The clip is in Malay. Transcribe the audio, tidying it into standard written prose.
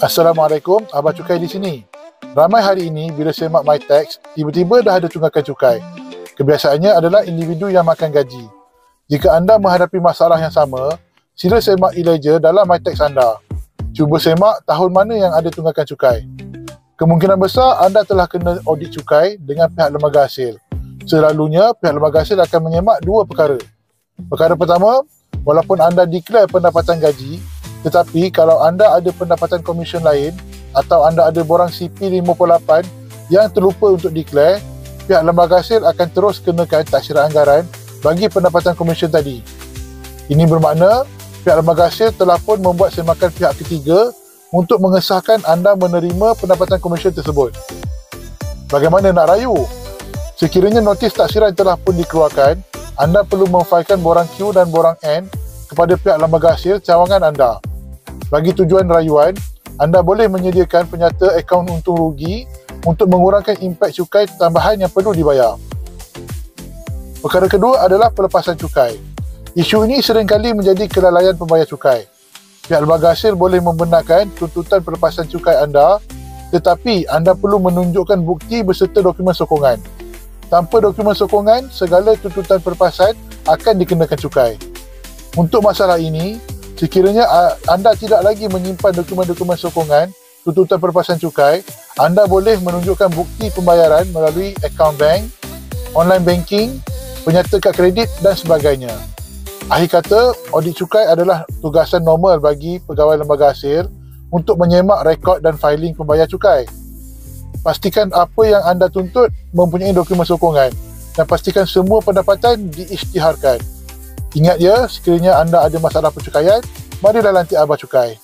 Assalamualaikum, Abah Cukai di sini. Ramai hari ini bila semak MyTax, tiba-tiba dah ada tunggakan cukai. Kebiasaannya adalah individu yang makan gaji. Jika anda menghadapi masalah yang sama, sila semak e-ledger dalam MyTax anda. Cuba semak tahun mana yang ada tunggakan cukai. Kemungkinan besar anda telah kena audit cukai dengan pihak lembaga hasil. Selalunya, pihak lembaga hasil akan menyemak dua perkara. Perkara pertama, walaupun anda declare pendapatan gaji, tetapi kalau anda ada pendapatan komisen lain atau anda ada borang CP58 yang terlupa untuk declare, pihak lembaga hasil akan terus kenakan taksir anggaran bagi pendapatan komisen tadi. Ini bermakna pihak lembaga hasil telah pun membuat semakan pihak ketiga untuk mengesahkan anda menerima pendapatan komisen tersebut. Bagaimana nak rayu? Sekiranya notis taksiran telah pun dikeluarkan, anda perlu memfailkan borang Q dan borang N kepada pihak lembaga hasil cawangan anda. Bagi tujuan rayuan, anda boleh menyediakan penyata akaun untung rugi untuk mengurangkan impak cukai tambahan yang perlu dibayar. Perkara kedua adalah pelepasan cukai. Isu ini seringkali menjadi kelalaian pembayar cukai. Pihak lembaga hasil boleh membenarkan tuntutan pelepasan cukai anda, tetapi anda perlu menunjukkan bukti beserta dokumen sokongan. Tanpa dokumen sokongan, segala tuntutan pelepasan akan dikenakan cukai. Untuk masalah ini, sekiranya anda tidak lagi menyimpan dokumen-dokumen sokongan tuntutan pelepasan cukai, anda boleh menunjukkan bukti pembayaran melalui akaun bank, online banking, penyata kad kredit dan sebagainya. Akhir kata, audit cukai adalah tugasan normal bagi pegawai lembaga hasil untuk menyemak rekod dan filing pembayar cukai. Pastikan apa yang anda tuntut mempunyai dokumen sokongan dan pastikan semua pendapatan diisytiharkan. Ingat ya, sekiranya anda ada masalah percukaian, marilah lantik Abah Cukai.